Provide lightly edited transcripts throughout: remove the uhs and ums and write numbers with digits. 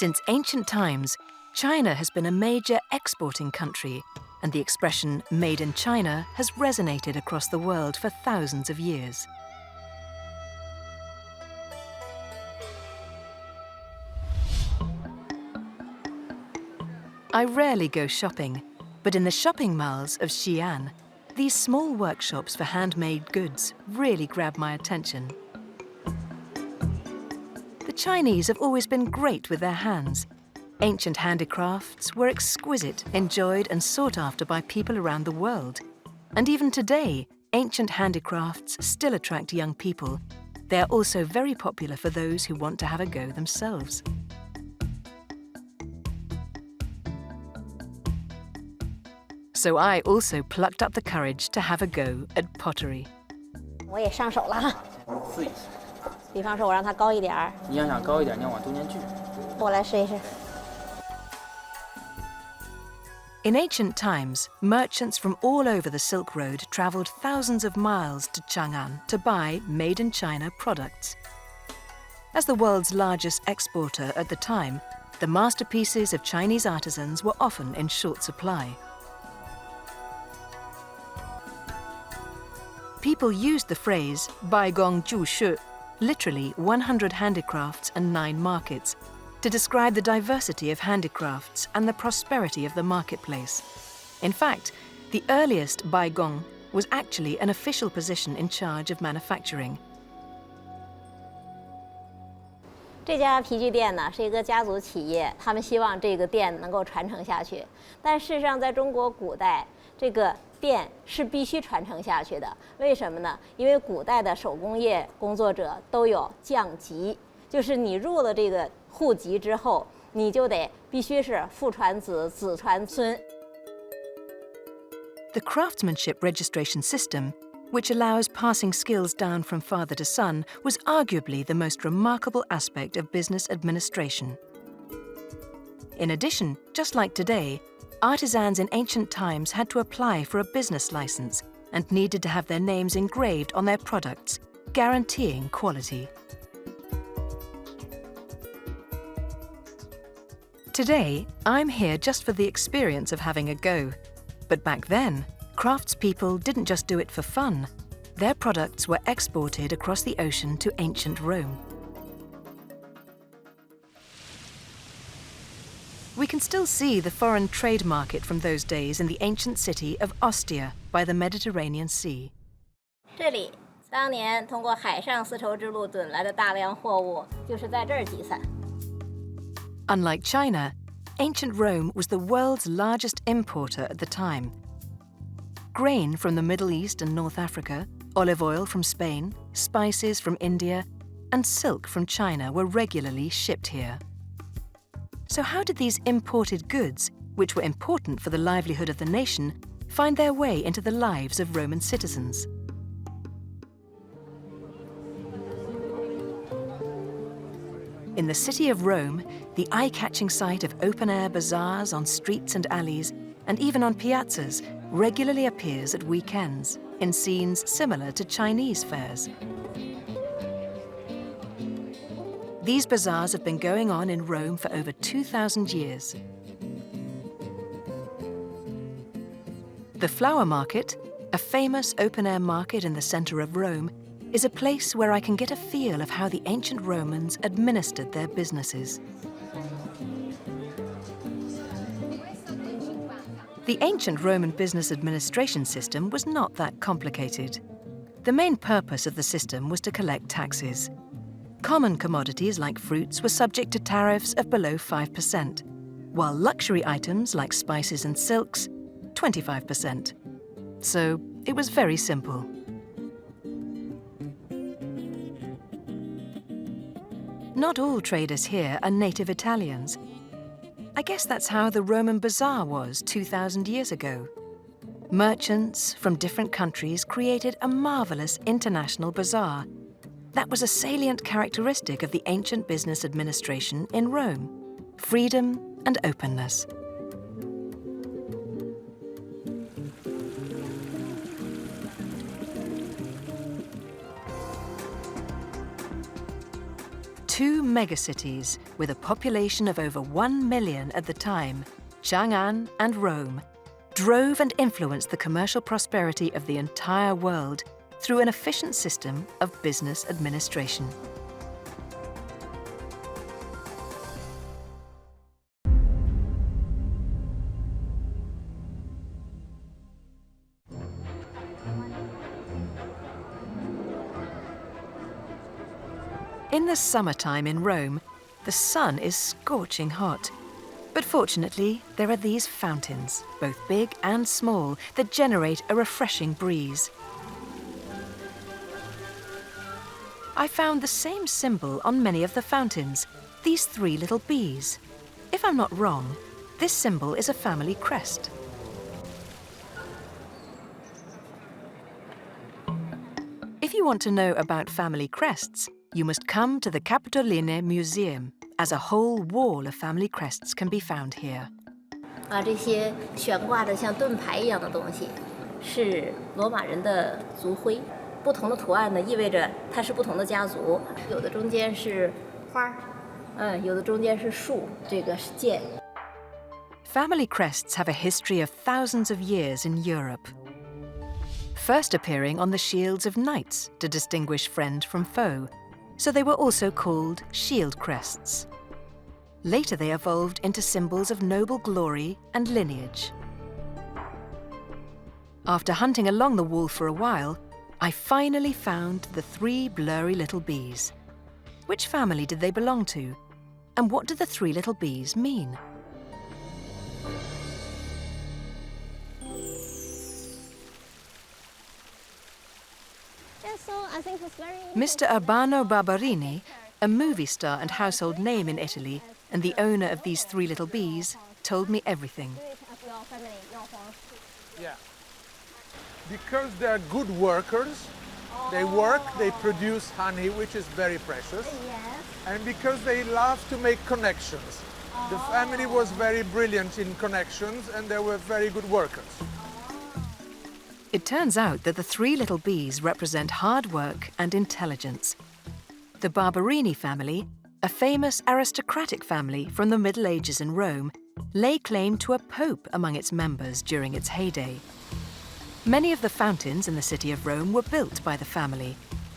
Since ancient times, China has been a major exporting country, and the expression "made in China" has resonated across the world for thousands of years. I rarely go shopping, but in the shopping malls of Xi'an, these small workshops for handmade goods really grab my attention. The Chinese have always been great with their hands. Ancient handicrafts were exquisite, enjoyed and sought after by people around the world. And even today, ancient handicrafts still attract young people. They are also very popular for those who want to have a go themselves. So I also plucked up the courage to have a go at pottery. 我也上手了哈。试一试。比方说，我让它高一点儿。你要想高一点，你要往中间锯。我来试一试。In ancient times, merchants from all over the Silk Road travelled thousands of miles to Chang'an to buy made-in-China products. As the world's largest exporter at the time, the masterpieces of Chinese artisans were often in short supply. People used the phrase 百工注释, literally 100 handicrafts and 9 markets, to describe the diversity of handicrafts and the prosperity of the marketplace. In fact, the earliest 百工 was actually an official position in charge of manufacturing. 这家皮具店呢是一个家族企业，他们希望这个店能够传承下去。但事实上，在中国古代，这个店是必须传承下去的。为什么呢？因为古代的手工业工作者都有降级，就是你入了这个户籍之后，你就得必须是父传子，子传孙。The craftsmanship registration system, which allows passing skills down from father to son, was arguably the most remarkable aspect of business administration. In addition, just like today, artisans in ancient times had to apply for a business license and needed to have their names engraved on their products, guaranteeing quality. Today, I'm here just for the experience of having a go. But back then, craftspeople didn't just do it for fun. Their products were exported across the ocean to ancient Rome. We can still see the foreign trade market from those days in the ancient city of Ostia by the Mediterranean Sea. 这里当年通过海上丝绸之路趸来的大量货物，就是在这儿集散。Unlike China, ancient Rome was the world's largest importer at the time. Grain from the Middle East and North Africa, olive oil from Spain, spices from India, and silk from China were regularly shipped here. So how did these imported goods, which were important for the livelihood of the nation, find their way into the lives of Roman citizens? In the city of Rome, the eye-catching sight of open-air bazaars on streets and alleys, and even on piazzas, regularly appears at weekends, in scenes similar to Chinese fairs. These bazaars have been going on in Rome for over 2,000 years. The Flower Market, a famous open-air market in the center of Rome, is a place where I can get a feel of how the ancient Romans administered their businesses. The ancient Roman business administration system was not that complicated. The main purpose of the system was to collect taxes. Common commodities like fruits were subject to tariffs of below 5%, while luxury items like spices and silks, 25%. So it was very simple. Not all traders here are native Italians. I guess that's how the Roman bazaar was 2,000 years ago. Merchants from different countries created a marvelous international bazaar. That was a salient characteristic of the ancient business administration in Rome: freedom and openness. Two megacities with a population of over 1 million at the time, Chang'an and Rome, drove and influenced the commercial prosperity of the entire world through an efficient system of business administration. In the summertime in Rome, the sun is scorching hot. But fortunately, there are these fountains, both big and small, that generate a refreshing breeze. I found the same symbol on many of the fountains, these 3 little bees. If I'm not wrong, this symbol is a family crest. If you want to know about family crests, you must come to the Capitoline Museum, as a whole wall of family crests can be found here. 这些悬挂的像盾牌一样的东西，是罗马人的族徽。不同的图案呢，意味着它是不同的家族。有的中间是花，有的中间是树，这个是剑。Family crests have a history of thousands of years in Europe. First appearing on the shields of knights to distinguish friend from foe, so they were also called shield crests. Later they evolved into symbols of noble glory and lineage. After hunting along the wall for a while, I finally found the 3 blurry little bees. Which family did they belong to? And what do the 3 little bees mean? Mr. Urbano Barberini, a movie star and household name in Italy, and the owner of these 3 little bees, told me everything. Yeah. Because they are good workers, they work, they produce honey, which is very precious. Yes. And because they love to make connections. The family was very brilliant in connections and they were very good workers. It turns out that the 3 little bees represent hard work and intelligence. The Barberini family, a famous aristocratic family from the Middle Ages in Rome, lay claim to a pope among its members during its heyday. Many of the fountains in the city of Rome were built by the family,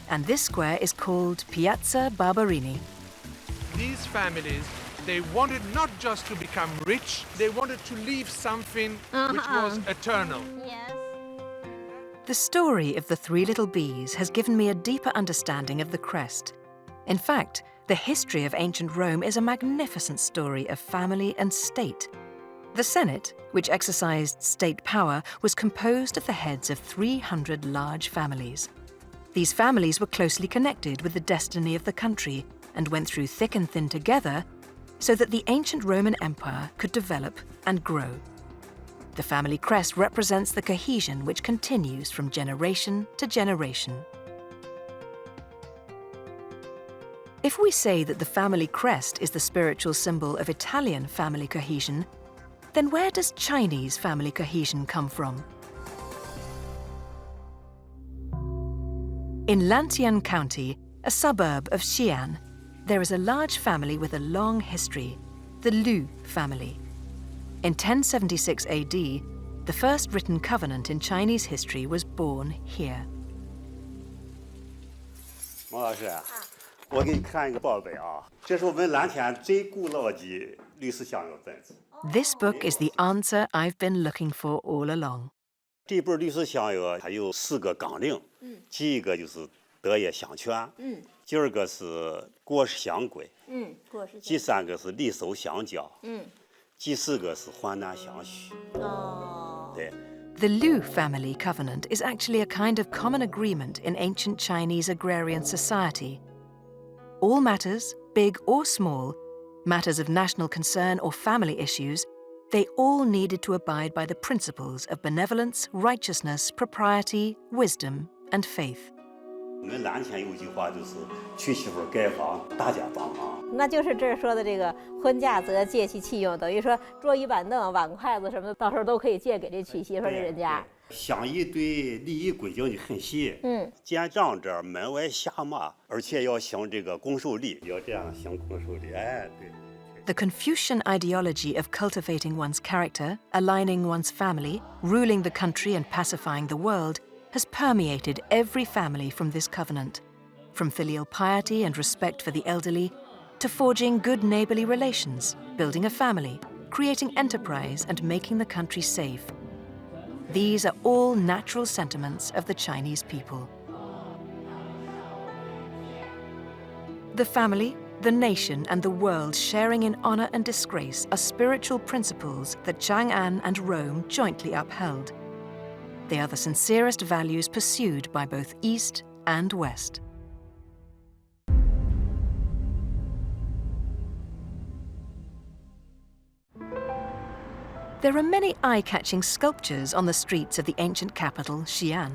and this square is called Piazza Barberini. These families, they wanted not just to become rich, they wanted to leave something which was eternal. Yes. The story of the 3 little bees has given me a deeper understanding of the crest. In fact, the history of ancient Rome is a magnificent story of family and state. The Senate, which exercised state power, was composed of the heads of 300 large families. These families were closely connected with the destiny of the country and went through thick and thin together so that the ancient Roman Empire could develop and grow. The family crest represents the cohesion which continues from generation to generation. If we say that the family crest is the spiritual symbol of Italian family cohesion, then where does Chinese family cohesion come from? In Lantian County, a suburb of Xi'an, there is a large family with a long history, the Liu family. In 1076 AD, the first written covenant in Chinese history was born here. 毛老师，我给你看一个报本啊，这是我们蓝田最古老的历史相关本子。 This book is the answer I've been looking for all along. 这本历史相约它有4个纲领，第一个就是德业相权，第二个是国事相归，第3个是礼守相交，第4个是患难相续。对。 The Liu family covenant is actually a kind of common agreement in ancient Chinese agrarian society. All matters, big or small, matters of national concern or family issues, they all needed to abide by the principles of benevolence, righteousness, propriety, wisdom, and faith. 我们蓝田有句话就是娶媳妇盖房，大家帮忙。那就是这儿说的这个婚嫁则借其器用，等于说桌椅板凳、碗筷子什么的，到时候都可以借给这娶媳妇的人家。乡议对礼仪规定的很细，见长者门外下马，而且要行这个拱手礼，要这样行拱手礼。哎，对。The Confucian ideology of cultivating one's character, aligning one's family, ruling the country and pacifying the world has permeated every family from this covenant, from filial piety and respect for the elderly, to forging good neighborly relations, building a family, creating enterprise and making the country safe. These are all natural sentiments of the Chinese people. The family, the nation and the world sharing in honor and disgrace are spiritual principles that Chang'an and Rome jointly upheld. They are the sincerest values pursued by both East and West. There are many eye-catching sculptures on the streets of the ancient capital, Xi'an.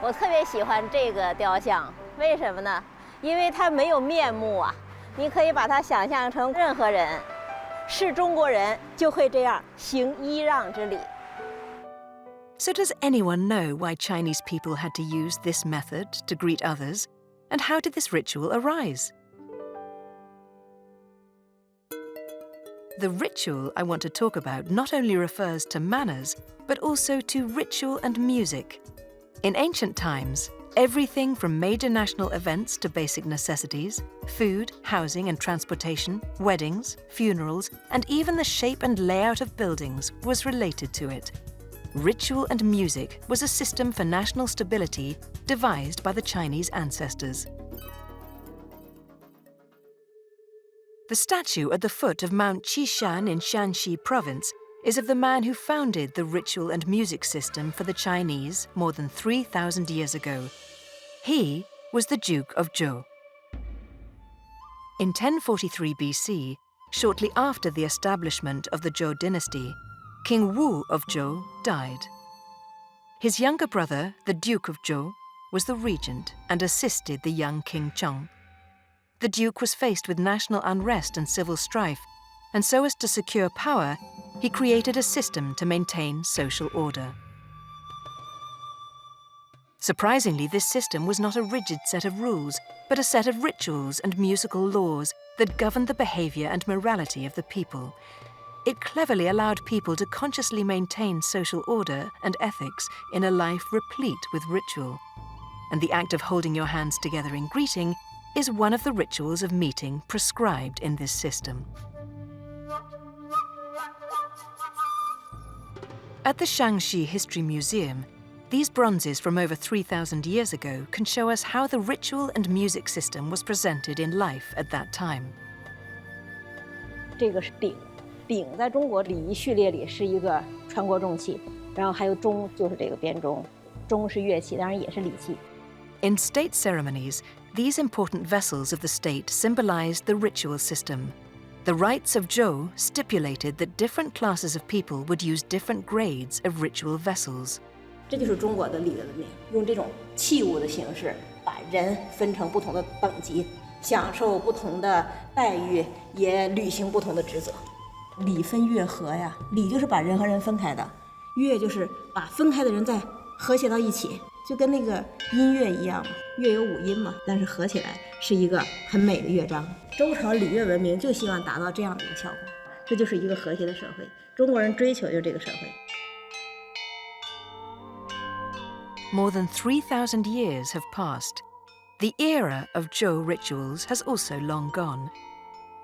我特别喜欢这个雕像，为什么呢？因为它没有面目啊，你可以把它想象成任何人，是中国人就会这样行揖让之礼。So does anyone know why Chinese people had to use this method to greet others? And how did this ritual arise? The ritual I want to talk about not only refers to manners, but also to ritual and music. In ancient times, everything from major national events to basic necessities, food, housing and transportation, weddings, funerals, and even the shape and layout of buildings was related to it. Ritual and music was a system for national stability devised by the Chinese ancestors. The statue at the foot of Mount Qishan in Shanxi province is of the man who founded the ritual and music system for the Chinese more than 3,000 years ago. He was the Duke of Zhou. In 1043 BC, shortly after the establishment of the Zhou dynasty, King Wu of Zhou died. His younger brother, the Duke of Zhou, was the regent and assisted the young King Cheng. The Duke was faced with national unrest and civil strife, and so as to secure power, he created a system to maintain social order. Surprisingly, this system was not a rigid set of rules, but a set of rituals and musical laws that governed the behavior and morality of the people. It cleverly allowed people to consciously maintain social order and ethics in a life replete with ritual. And the act of holding your hands together in greeting is one of the rituals of meeting prescribed in this system. At the Shaanxi History Museum, these bronzes from over 3,000 years ago can show us how the ritual and music system was presented in life at that time. 这个是鼎，鼎在中国礼仪序列里是一个传国重器，然后还有钟，就是这个编钟，钟是乐器，当然也是礼器。In state ceremonies, these important vessels of the state symbolized the ritual system. The rites of Zhou stipulated that different classes of people would use different grades of ritual vessels. 这就是中国的礼的文明，用这种器物的形式，把人分成不同的等级，享受不同的待遇，也履行不同的职责。礼分乐合呀，礼就是把人和人分开的，乐就是把分开的人再和谐到一起，就跟那个音乐一样嘛，乐有五音嘛，但是合起来是一个很美的乐章。周朝礼乐文明就希望达到这样的一个效果，这就是一个和谐的社会。中国人追求就是这个社会。More than 3,000 years have passed. The era of Zhou rituals has also long gone.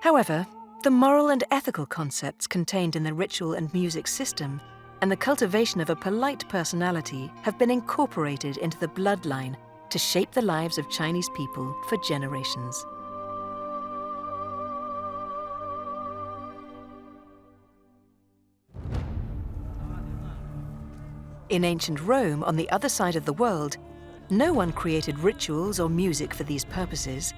However, the moral and ethical concepts contained in the ritual and music system and the cultivation of a polite personality have been incorporated into the bloodline to shape the lives of Chinese people for generations. In ancient Rome, on the other side of the world, no one created rituals or music for these purposes.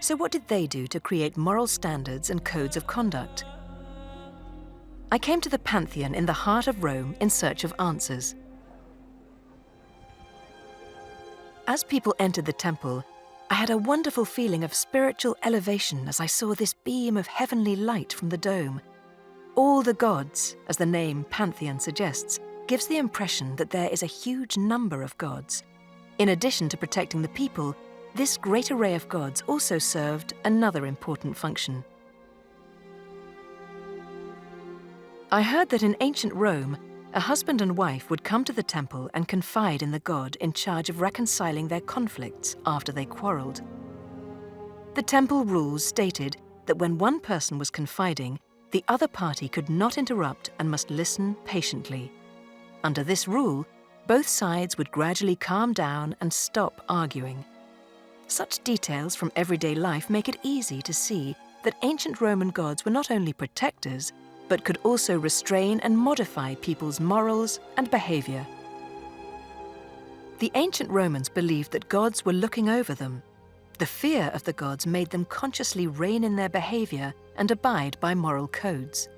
So what did they do to create moral standards and codes of conduct? I came to the Pantheon in the heart of Rome in search of answers. As people entered the temple, I had a wonderful feeling of spiritual elevation as I saw this beam of heavenly light from the dome. All the gods, as the name Pantheon suggests, gives the impression that there is a huge number of gods. In addition to protecting the people, this great array of gods also served another important function. I heard that in ancient Rome, a husband and wife would come to the temple and confide in the god in charge of reconciling their conflicts after they quarreled. The temple rules stated that when one person was confiding, the other party could not interrupt and must listen patiently. Under this rule, both sides would gradually calm down and stop arguing. Such details from everyday life make it easy to see that ancient Roman gods were not only protectors, but could also restrain and modify people's morals and behavior. The ancient Romans believed that gods were looking over them. The fear of the gods made them consciously rein in their behavior and abide by moral codes.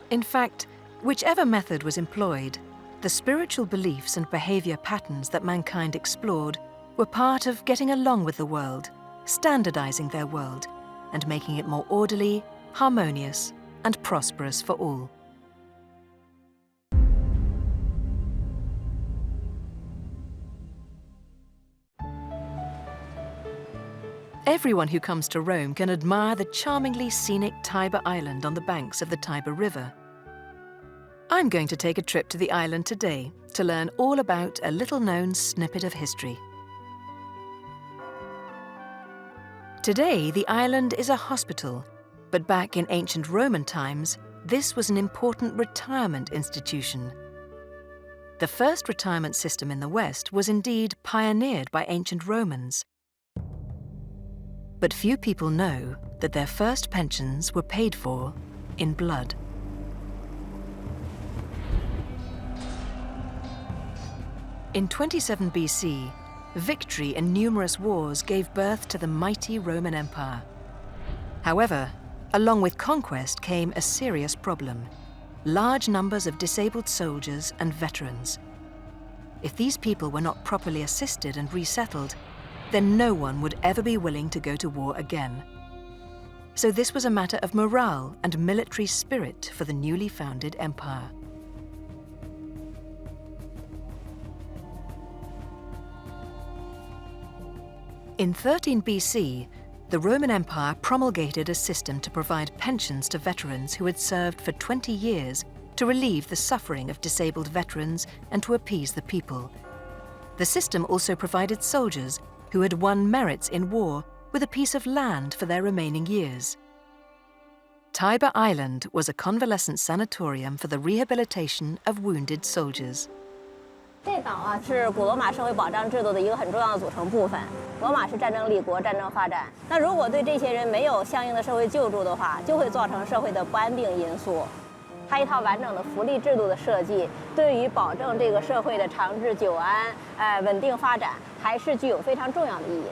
In fact, whichever method was employed, the spiritual beliefs and behavior patterns that mankind explored were part of getting along with the world, standardizing their world, and making it more orderly, harmonious, and prosperous for all. Everyone who comes to Rome can admire the charmingly scenic Tiber Island on the banks of the Tiber River. I'm going to take a trip to the island today to learn all about a little-known snippet of history. Today, the island is a hospital, but back in ancient Roman times, this was an important retirement institution. The first retirement system in the West was indeed pioneered by ancient Romans. But few people know that their first pensions were paid for in blood. In 27 BC, victory in numerous wars gave birth to the mighty Roman Empire. However, along with conquest came a serious problem: large numbers of disabled soldiers and veterans. If these people were not properly assisted and resettled, then no one would ever be willing to go to war again. So this was a matter of morale and military spirit for the newly founded empire. In 13 BC, the Roman Empire promulgated a system to provide pensions to veterans who had served for 20 years to relieve the suffering of disabled veterans and to appease the people. The system also provided soldiers who had won merits in war with a piece of land for their remaining years. Tiber Island was a convalescent sanatorium for the rehabilitation of wounded soldiers. 这岛啊是古罗马社会保障制度的一个很重要的组成部分。罗马是战争立国、战争发展。那如果对这些人没有相应的社会救助的话，就会造成社会的不安定因素。它一套完整的福利制度的设计，对于保证这个社会的长治久安、稳定发展，还是具有非常重要的意义的。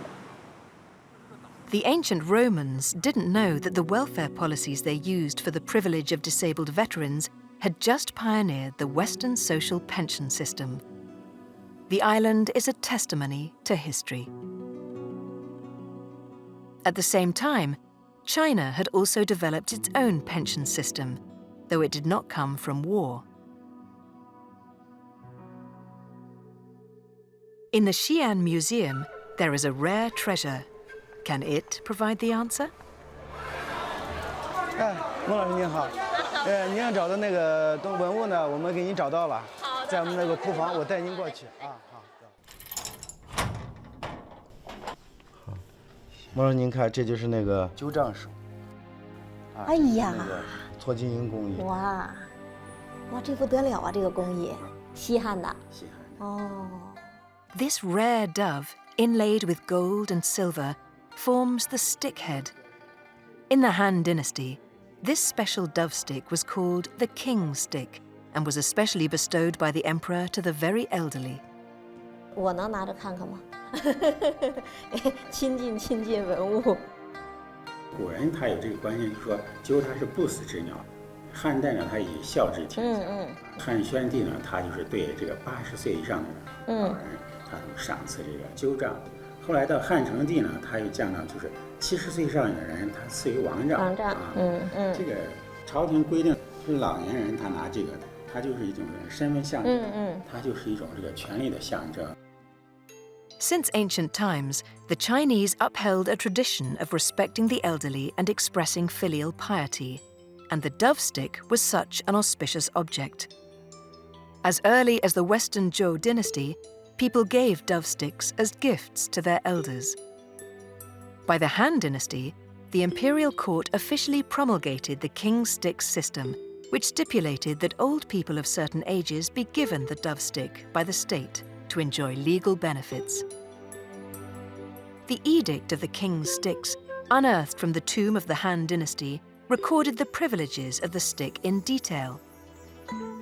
The ancient Romans didn't know that the welfare policies they used for the privilege of disabled veterans had just pioneered the Western social pension system. The island is a testimony to history. At the same time, China had also developed its own pension system, though it did not come from war. In the Xi'an Museum, there is a rare treasure. Can it provide the answer? 哎，孟老师您好，您要找的那个文物呢，我们给您找到了，在我们那个库房，我带您过去啊。好。好，孟老师您看，这就是那个鸠杖手。哎呀，那个错金银工艺。哇，哇，这不得了啊！这个工艺，西汉的。西汉。哦。This rare dove, inlaid with gold and silver, forms the stick head. In the Han Dynasty, this special dove stick was called the king's stick and was especially bestowed by the emperor to the very elderly. 我能拿着看看吗？亲近文物。古人他有这个观念，就是说鸠它是不死之鸟。汉代呢，它以孝治天下。汉宣帝呢，他就是对这个80岁以上的老人，他都赏赐这个鸠杖。后来到汉成帝呢，他又降到就是70岁以上的人，他赐予王杖。这个朝廷规定老年人他拿这个，他就是一种身份象征，他就是一种这个权力的象征。 Since ancient times, the Chinese upheld a tradition of respecting the elderly and expressing filial piety, and the dove stick was such an auspicious object. As early as the Western Zhou dynasty, people gave dove sticks as gifts to their elders. By the Han dynasty, the imperial court officially promulgated the king's stick system, which stipulated that old people of certain ages be given the dove stick by the state to enjoy legal benefits. The edict of the king's sticks, unearthed from the tomb of the Han dynasty, recorded the privileges of the stick in detail.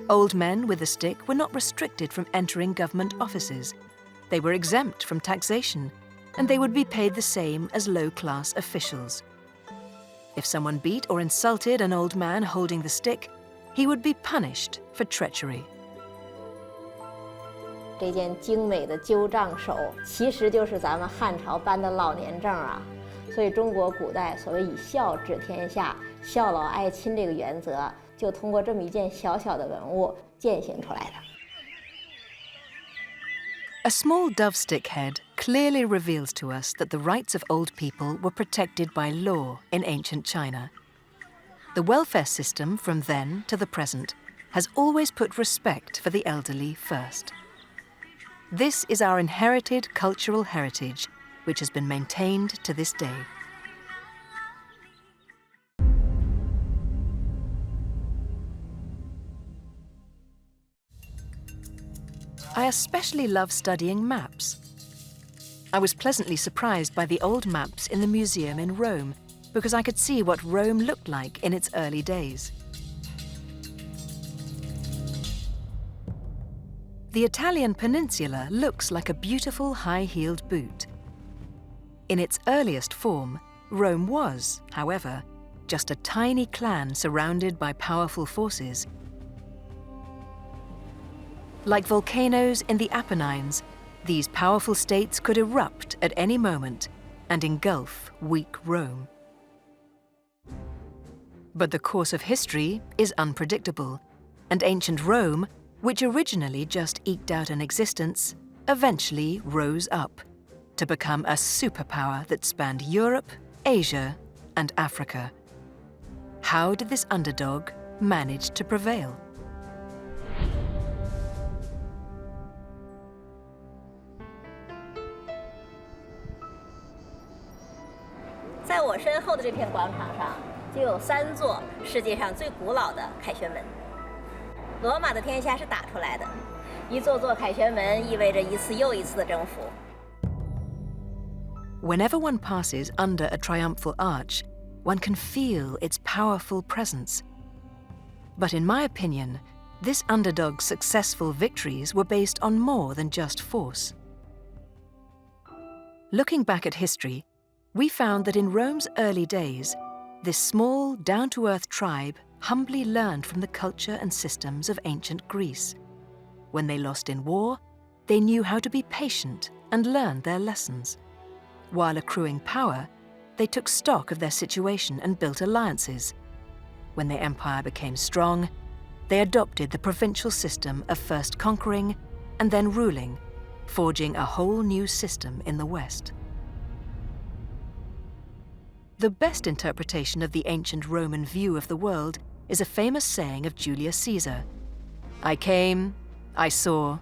Old men with the stick were not restricted from entering government offices. They were exempt from taxation, and they would be paid the same as low-class officials. If someone beat or insulted an old man holding the stick, he would be punished for treachery. 这件精美的鸠杖手，其实就是咱们汉朝颁的老年证啊。所以中国古代所谓以孝治天下、孝老爱亲这个原则，就通过这么一件小小的文物践行出来的。A small dove stick head clearly reveals to us that the rights of old people were protected by law in ancient China. The welfare system from then to the present has always put respect for the elderly first. This is our inherited cultural heritage, which has been maintained to this day. I especially love studying maps. I was pleasantly surprised by the old maps in the museum in Rome, because I could see what Rome looked like in its early days. The Italian peninsula looks like a beautiful high-heeled boot. In its earliest form, Rome was, however, just a tiny clan surrounded by powerful forces. Like volcanoes in the Apennines, these powerful states could erupt at any moment and engulf weak Rome. But the course of history is unpredictable, and ancient Rome, which originally just eked out an existence, eventually rose up to become a superpower that spanned Europe, Asia, and Africa. How did this underdog manage to prevail? 在我身后的这片广场上，就有3座世界上最古老的凯旋门。罗马的天下是打出来的，一座座凯旋门意味着一次又一次的征服。 Whenever one passes under a triumphal arch, one can feel its powerful presence. But in my opinion, this underdog's successful victories were based on more than just force. Looking back at history, we found that in Rome's early days, this small, down-to-earth tribe humbly learned from the culture and systems of ancient Greece. When they lost in war, they knew how to be patient and learned their lessons. While accruing power, they took stock of their situation and built alliances. When their empire became strong, they adopted the provincial system of first conquering and then ruling, forging a whole new system in the West. The best interpretation of the ancient Roman view of the world is a famous saying of Julius Caesar: "I came, I saw,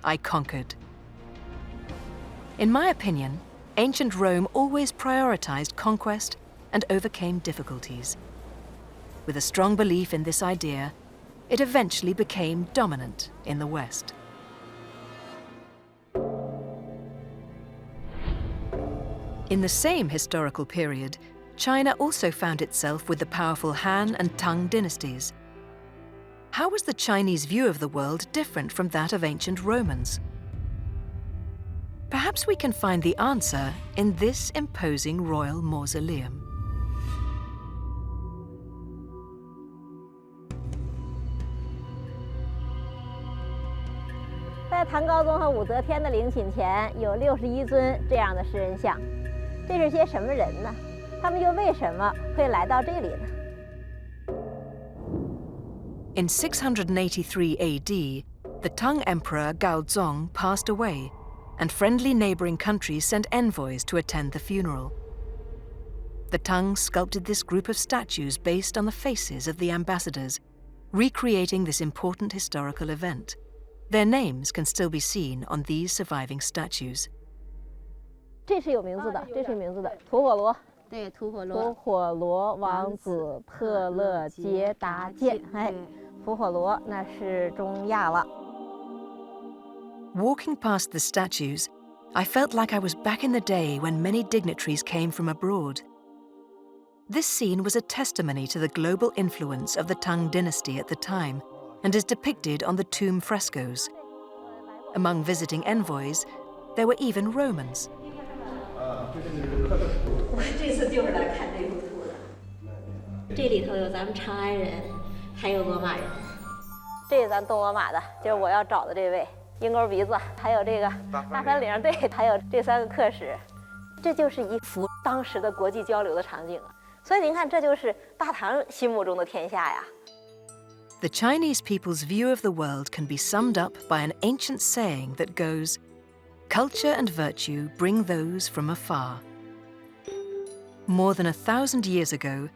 I conquered." In my opinion, ancient Rome always prioritized conquest and overcame difficulties. With a strong belief in this idea, it eventually became dominant in the West. In the same historical period, China also found itself with the powerful Han and Tang dynasties. How was the Chinese view of the world different from that of ancient Romans? Perhaps we can find the answer in this imposing royal mausoleum. 在唐高宗和武则天的陵寝前有61尊这样的诗人像，这是些什么人呢？他们又为什么会来到这里呢？ In 683 AD, the Tang Emperor Gaozong passed away, and friendly neighboring countries sent envoys to attend the funeral. The Tang sculpted this group of statues based on the faces of the ambassadors, recreating this important historical event. Their names can still be seen on these surviving statues. 这是有名字的，这是有名字的，吐火罗。对，吐火罗。吐火罗王子特勒杰达健，哎，吐火罗那是中亚了。Walking past the statues, I felt like I was back in the day when many dignitaries came from abroad. This scene was a testimony to the global influence of the Tang dynasty at the time and is depicted on the tomb frescoes. Among visiting envoys, there were even Romans. 我这次就是来看这幅图的。这里头有咱们长安人，还有罗马人。这是咱东罗马的，就是我要找的这位，鹰钩鼻子，还有这个大翻领，对，还有这3个刻石。这就是一幅当时的国际交流的场景啊。所以您看，这就是大唐心目中的天下呀。The Chinese people's view of the world can be summed up by an ancient saying that goes, "Culture and virtue bring those from afar." More than 1,000 years ago,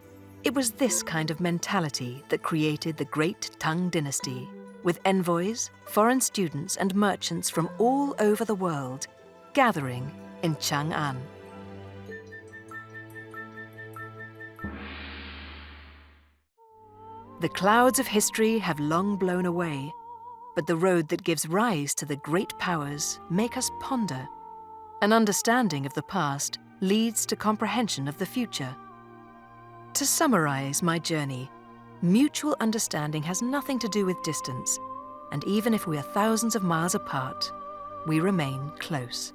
it was this kind of mentality that created the great Tang dynasty, with envoys, foreign students, and merchants from all over the world gathering in Chang'an. The clouds of history have long blown away, but the road that gives rise to the great powers make us ponder. An understanding of the past leads to comprehension of the future. To summarize my journey, mutual understanding has nothing to do with distance, and even if we are thousands of miles apart, we remain close.